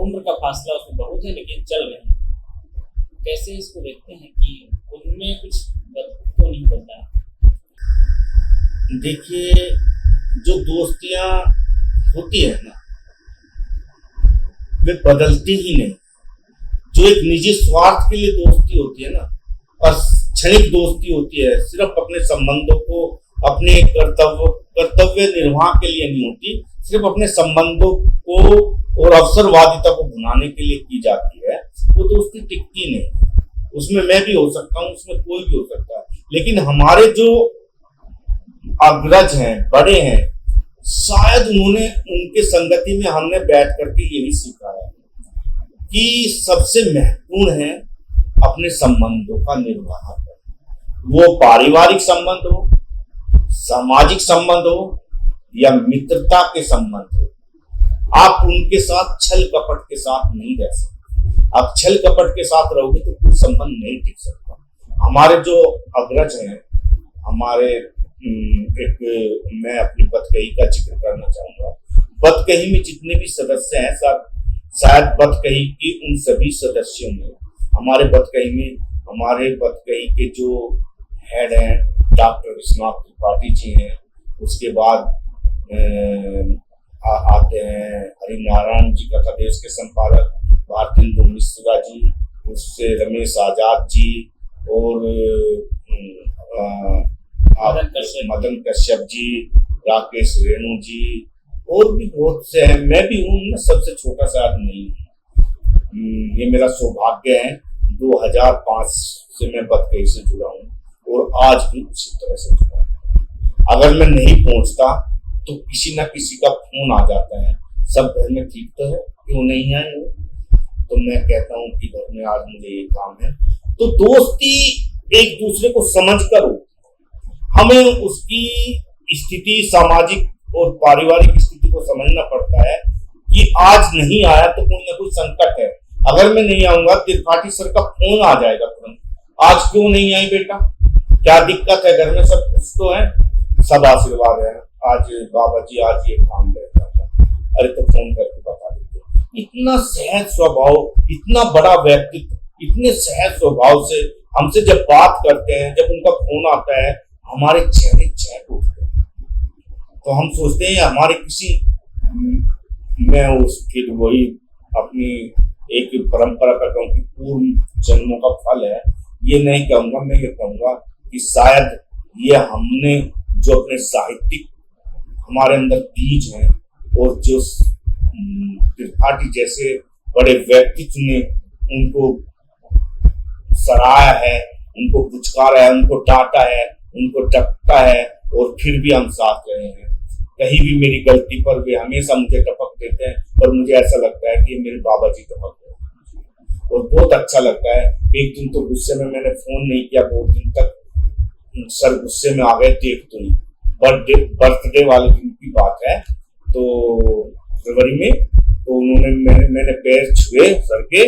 उम्र का फासला उसमें बहुत है लेकिन चल रही हैं, कैसे इसको देखते हैं कि उनमें कुछ तो नहीं होता? देखिए, जो दोस्तियां होती है ना, वे बदलती ही नहीं। जो एक निजी स्वार्थ के लिए दोस्ती होती है ना, और क्षणिक दोस्ती होती है, सिर्फ अपने संबंधों को, अपने कर्तव्य निर्वाह के लिए नहीं होती, सिर्फ अपने संबंधों को और अवसरवादिता को भुनाने के लिए की जाती है, वो दोस्ती टिकती नहीं। उसमें मैं भी हो सकता हूँ, उसमें कोई भी हो सकता है, लेकिन हमारे जो अग्रज हैं, बड़े हैं, शायद उनके संगति में हमने बैठ करके यही सीखा है कि सबसे महत्वपूर्ण है अपने संबंधों का निर्वाह करना। वो पारिवारिक संबंध हो, सामाजिक संबंध हो या मित्रता के संबंध हो, आप उनके साथ छल कपट के साथ नहीं रह सकते। आप छल कपट के साथ रहोगे तो कोई संबंध नहीं टिक सकता। हमारे जो अग्रज हैं, हमारे मैं अपनी बतकही का जिक्र करना चाहूंगा। बतकही में जितने भी सदस्य हैं, शायद बतकही की उन सभी सदस्यों में, हमारे बतकही के जो हेड हैं डॉक्टर विश्वनाथ त्रिपाठी जी हैं, उसके बाद आते हैं, हरिनारायण जी कथा देश के संपादक, भारतेंदु मिश्रा जी, उससे रमेश आजाद जी और मदन कश्यप जी, राकेश रेणु जी और भी बहुत से हैं। मैं भी हूँ, मैं सबसे छोटा सा आदमी हूँ। ये मेरा सौभाग्य है। 2005 से मैं बतकही से जुड़ा हूँ और आज भी उसी तरह से जुड़ा हूँ। अगर मैं नहीं पहुंचता तो किसी ना किसी का फोन आ जाता है, सब घर में ठीक तो है, क्यों नहीं आए हो? तो मैं कहता हूँ कि घर में आज मुझे ये काम है। तो दोस्ती एक दूसरे को समझ कर हो, हमें उसकी स्थिति, सामाजिक और पारिवारिक स्थिति को समझना पड़ता है कि आज नहीं आया तो कोई ना कोई संकट है। अगर मैं नहीं आऊंगा त्रिपाठी सर का फोन आ जाएगा तुरंत, आज क्यों नहीं आई बेटा, क्या दिक्कत है घर में, सब कुछ तो है, सब आशीर्वाद है, आज बाबा जी आज ये काम रहता था, अरे तो फोन करके बता देते। इतना सहज स्वभाव, इतना बड़ा व्यक्तित्व, इतने सहज स्वभाव से हमसे जब बात करते हैं, जब उनका फोन आता है, हमारे चेहरे चैट उठते हैं। तो हम सोचते हैं हमारे किसी, मैं उस फिर वही अपनी एक परंपरा का कहूँ कि पूर्व जन्मों का फल है, ये नहीं कहूंगा, मैं ये कहूंगा कि शायद ये हमने जो अपने साहित्यिक हमारे अंदर बीज हैं और जो त्रिपाठी जैसे बड़े व्यक्तित्व ने उनको सराहा है, उनको पुचकारा है, उनको डांटा है, उनको टपका है और फिर भी हम साथ रहे हैं। कहीं भी मेरी गलती पर वे हमेशा मुझे टपक देते हैं, पर मुझे ऐसा लगता है कि मेरे बाबा जी टपक गए और बहुत अच्छा लगता है। एक दिन तो गुस्से में मैंने फोन नहीं किया, बहुत दिन तक सर गुस्से में आ गए, देख तो नहीं, बर्थडे वाले दिन की बात है, तो फरवरी में, तो उन्होंने मैंने पैर छुए सर के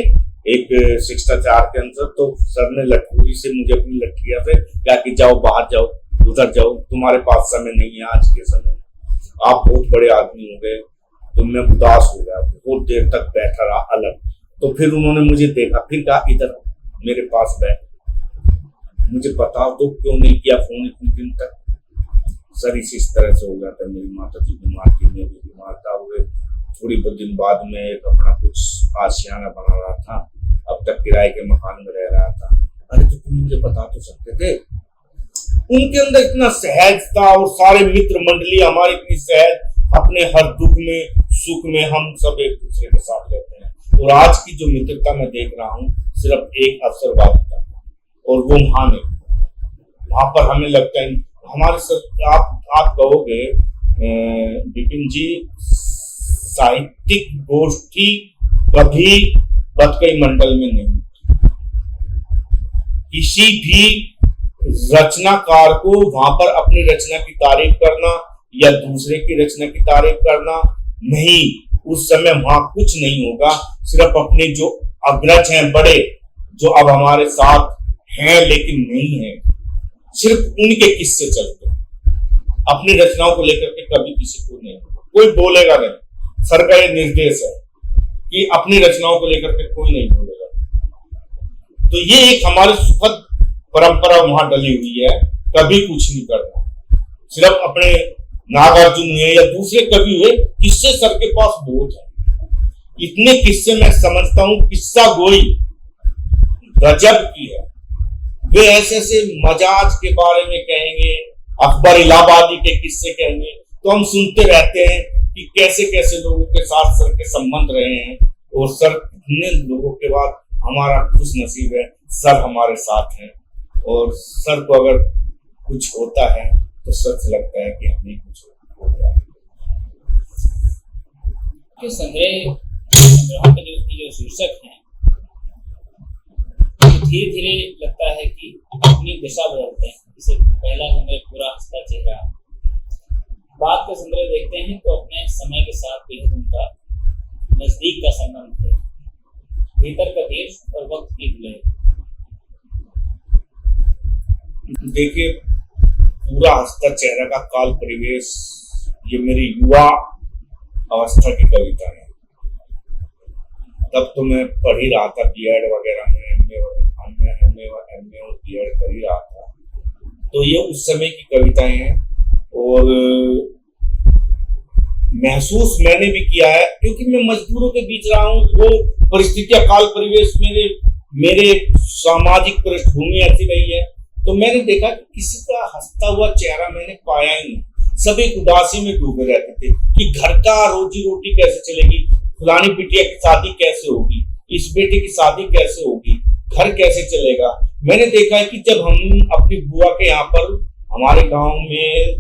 एक शिष्टाचार के अंदर, तो सर ने लठौरी से मुझे अपनी लठिया से क्या कि जाओ बाहर जाओ, उधर जाओ, तुम्हारे पास समय नहीं है आज के समय, आप बहुत बड़े आदमी हो गए। तो मैं उदास हो गया, बहुत देर तक बैठा रहा अलग। तो फिर उन्होंने मुझे देखा, फिर कहा इधर मेरे पास बैठ, मुझे बताओ तो क्यों नहीं किया फोन इतने दिन तक। सर इस तरह से हो गया था, मेरी माता जी बीमार थी, मैं भी बीमार था, हुए थोड़ी बहुत दिन बाद में एक अपना कुछ आशियाना बना रहा था, अब तक किराए के मकान में रह रहा था। अरे तो तुम मुझे बता तो सकते थे। उनके अंदर इतना सहज था और सारे मित्र मंडली हमारी इतनी सहज, अपने हर दुख में सुख में हम सब एक दूसरे के साथ रहते हैं। और आज की जो मित्रता मैं देख रहा हूँ सिर्फ एक अवसरवादिता, और वो वहां पर हमें लगता है हमारे सर, आप कहोगे विपिन जी साहित्यिक गोष्ठी कभी बतकही मंडल में नहीं, किसी भी रचनाकार को वहां पर अपनी रचना की तारीफ करना या दूसरे की रचना की तारीफ करना नहीं, उस समय वहां कुछ नहीं होगा। सिर्फ अपने जो अग्रज हैं बड़े, जो अब हमारे साथ हैं लेकिन नहीं है, सिर्फ उनके किस्से चलते हैं। अपनी रचनाओं को लेकर के कभी किसी को नहीं, कोई बोलेगा नहीं। सर का ये निर्देश है कि अपनी रचनाओं को लेकर के कोई नहीं बोलेगा। तो ये एक हमारी सुखद परंपरा वहां डली हुई है, कभी कुछ नहीं करना। सिर्फ अपने नागार्जुन हुए या दूसरे कवि हुए, किस्से सर के पास बहुत है। इतने किस्से मैं समझता हूं किस्सा गोई गजब की है। वे ऐसे ऐसे मजाज के बारे में कहेंगे, अकबर इलाहाबादी के किस्से कहेंगे, तो हम सुनते रहते हैं कि कैसे कैसे लोगों के साथ सर के संबंध रहे हैं। और सर इतने लोगों के बाद हमारा खुश नसीब है, सर हमारे साथ हैं। और सर को अगर कुछ होता है तो सच लगता है कि हमें कुछ हो गया। संग्रह के जो शीर्षक हैं, धीरे धीरे लगता है कि अपनी दिशा बदलते हैं। जैसे पहला संग्रह पूरा हंसता चेहरा, बाद का संग्रह देखते हैं तो अपने समय के साथ बेहद उनका नजदीक का संबंध है, भीतर का देश और वक्त की विलय। देखिए पूरा हंसता चेहरा का काल परिवेश, ये मेरी युवा अवस्था की कविता है। तब तो मैं पढ़ ही रहा था बीएड वगैरह में, एमए और बीएड कर ही रहा था। तो ये उस समय की कविताएं हैं। और महसूस मैंने भी किया है, क्योंकि मैं मजदूरों के बीच रहा हूँ। वो परिस्थितियां, काल परिवेश, मेरे मेरे सामाजिक पृष्ठभूमि ऐसी रही है, तो मैंने देखा कि किसी का हंसता हुआ चेहरा मैंने पाया ही नहीं। सब एक उदासी में डूबे रहते थे कि घर का रोजी रोटी कैसे चलेगी, फलानी बिटिया की शादी कैसे होगी, इस बेटे की शादी कैसे होगी, घर कैसे चलेगा। मैंने देखा है कि जब हम अपनी बुआ के यहाँ पर, हमारे गांव में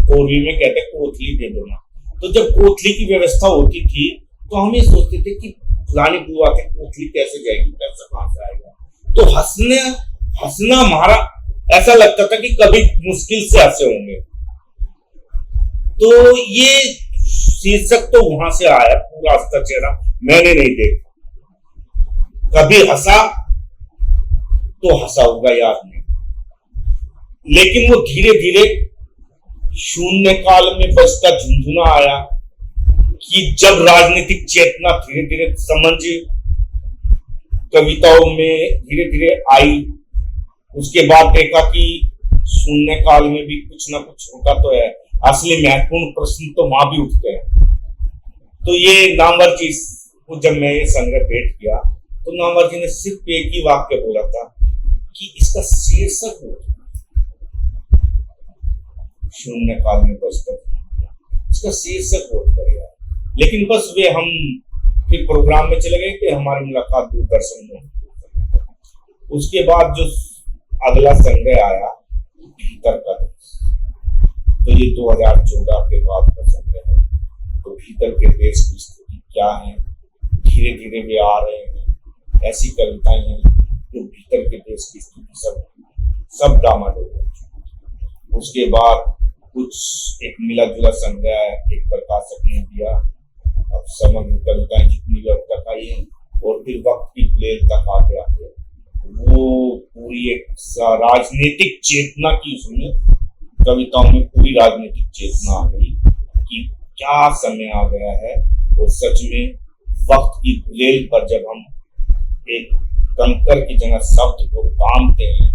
कोरवी में कहते हैं कोथली दे देना, तो जब कोथली की व्यवस्था होती थी तो हम ये सोचते थे कि फलानी बुआ के कोथली कैसे जाएगी, पैसा कहां से आएगा। तो हंसना हमारा ऐसा लगता था कि कभी मुश्किल से हंसे होंगे। तो ये शीर्षक तो वहां से आया, पूरा हंसता चेहरा मैंने नहीं देखा। कभी हंसा तो हंसा होगा, याद नहीं। लेकिन वो धीरे धीरे शून्य काल में बजता झुंझुना आया कि जब राजनीतिक चेतना धीरे धीरे समझ कविताओं में धीरे धीरे आई। उसके बाद देखा कि शून्य काल में भी कुछ ना कुछ होता तो है। असली महत्वपूर्ण प्रश्न तो वहां भी उठते हैं। तो ये नामवर जी को जब मैं ये संग्रह भेंट किया तो नामवर जी ने सिर्फ एक ही वाक्य बोला था कि इसका शीर्षक हो शून्य काल में बचकर, इसका शीर्षक बहुत बढ़िया। लेकिन बस वे हम फिर प्रोग्राम में चले गए कि हमारी मुलाकात दूरदर्शन में। उसके बाद जो अगला संग्रह आया भीतर का देश, तो ये 2014 के बाद का संग्रह है। तो भीतर के देश की स्थिति क्या है, धीरे धीरे वे आ रहे हैं। ऐसी कविताएं हैं जो भीतर के देश की स्थिति सब डामाडोल हो चुकी। उसके बाद कुछ एक मिला जुला संग्रह एक प्रकाशक ने दिया। अब समग्र कविताएं जितनी भी अब तक आई है और फिर वक्त की गुलेल तक आते आते वो पूरी एक राजनीतिक चेतना की, उसमें कविताओं में पूरी राजनीतिक चेतना आ गई कि क्या समय आ गया है। और सच में वक्त की गुलेल पर जब हम एक कंकर की जगह शब्द को तामते हैं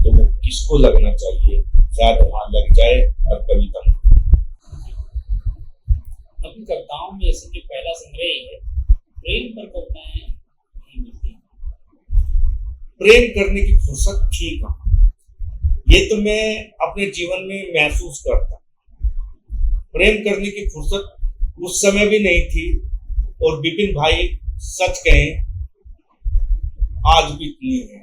तो वो किसको लगना चाहिए, शायद वहां लग जाए और कविता। अपनी कविताओं में ऐसे जो पहला संग्रह है, प्रेम पर कविताएं नहीं मिलती। प्रेम करने की फुर्सत थी कहाँ, ये तो मैं अपने जीवन में महसूस करता। प्रेम करने की फुर्सत उस समय भी नहीं थी। और विपिन भाई सच कहें आज भी इतनी है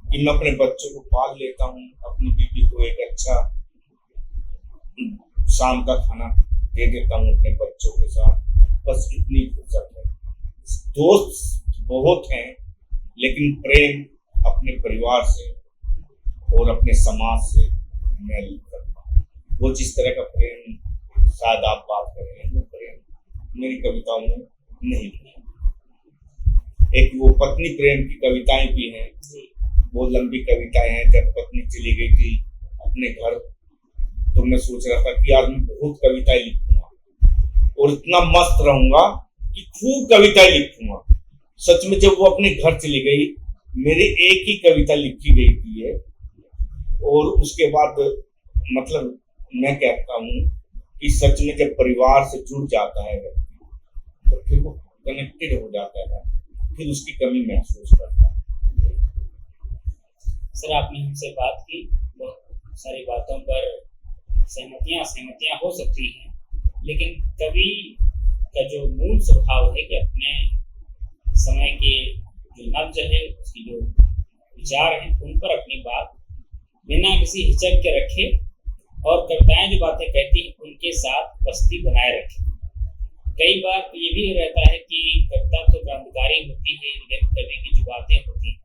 कि मैं अपने बच्चों को पाल लेता हूँ, अपनी बीवी को एक अच्छा शाम का खाना दे देता हूँ अपने बच्चों के साथ, बस इतनी फुर्सत है। दोस्त बहुत हैं, लेकिन प्रेम अपने परिवार से और अपने समाज से मैं नहीं कर पाऊँ। वो जिस तरह का प्रेम शायद आप बात कर रहे हैं, वो प्रेम मेरी कविताओं में नहीं है। एक वो पत्नी प्रेम की कविताएं भी हैं, बहुत लंबी कविताएं हैं। जब पत्नी चली गई थी अपने घर तो मैं सोच रहा था कि यार मैं बहुत कविताएं लिखूंगा और इतना मस्त रहूंगा कि खूब कविताएं लिखूंगा। सच में जब वो अपने घर चली गई, मेरी एक ही कविता लिखी गई थी और उसके बाद मतलब मैं कहता हूँ कि सच में जब परिवार से जुड़ जाता है व्यक्ति तो फिर वो कनेक्टेड हो जाता है, फिर उसकी कमी महसूस करता है। सर, आपने हमसे बात की, बहुत सारी बातों पर सहमतियां हो सकती हैं, लेकिन कवि का जो मूल स्वभाव है कि अपने समय के जो नब्ज है, उसकी जो विचार हैं, उन पर अपनी बात बिना किसी हिचक के रखे और कविताएं जो बातें कहती हैं उनके साथ बस्ती बनाए रखे। कई बार तो ये भी रहता है कि कविता तो क्रांतिकारी होती है, लेकिन कवि की जो बातें होती हैं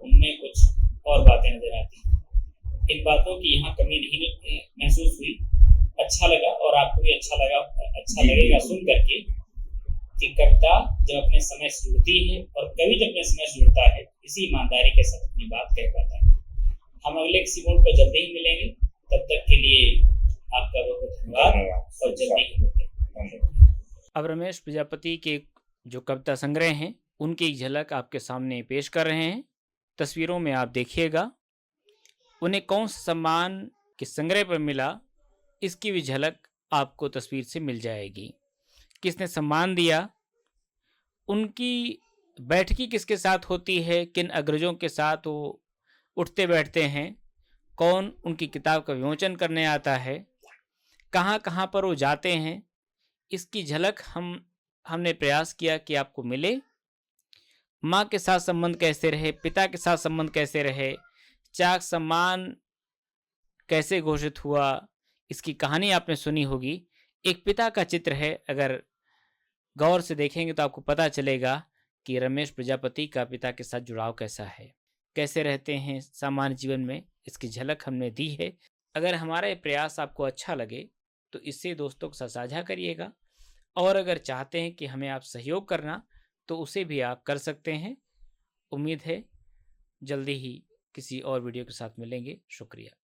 उनमें कुछ और बातें नजर आती हैं। इन बातों की यहाँ कमी नहीं महसूस हुई। अच्छा लगा और आपको भी अच्छा लगेगा सुन करके कि कविता जब अपने समय से जुड़ती है और कवि जब अपने समय से जुड़ता है, इसी ईमानदारी के साथ अपनी बात कह पाता है। हम अगले किसी मोड पर जल्दी ही मिलेंगे, तब तक के लिए आपका बहुत धन्यवाद और जल्दी ही मिलते हैं। अब रमेश प्रजापति के जो कविता संग्रह हैं उनकी एक झलक आपके सामने पेश कर रहे हैं। तस्वीरों में आप देखिएगा। उन्हें कौन सा सम्मान किस संग्रह पर मिला, इसकी भी झलक आपको तस्वीर से मिल जाएगी। किसने सम्मान दिया, उनकी बैठकी किसके साथ होती है, किन अग्रजों के साथ वो उठते बैठते हैं, कौन उनकी किताब का विमोचन करने आता है, कहाँ-कहाँ पर वो जाते हैं, इसकी झलक हमने प्रयास किया कि आपको मिले। माँ के साथ संबंध कैसे रहे, पिता के साथ संबंध कैसे रहे, चाक सम्मान कैसे घोषित हुआ, इसकी कहानी आपने सुनी होगी। एक पिता का चित्र है, अगर गौर से देखेंगे तो आपको पता चलेगा कि रमेश प्रजापति का पिता के साथ जुड़ाव कैसा है, कैसे रहते हैं सामान्य जीवन में, इसकी झलक हमने दी है। अगर हमारा ये प्रयास आपको अच्छा लगे तो इससे दोस्तों के साथ साझा करिएगा, और अगर चाहते हैं कि हमें आप सहयोग करना तो उसे भी आप कर सकते हैं। उम्मीद है जल्दी ही किसी और वीडियो के साथ मिलेंगे। शुक्रिया।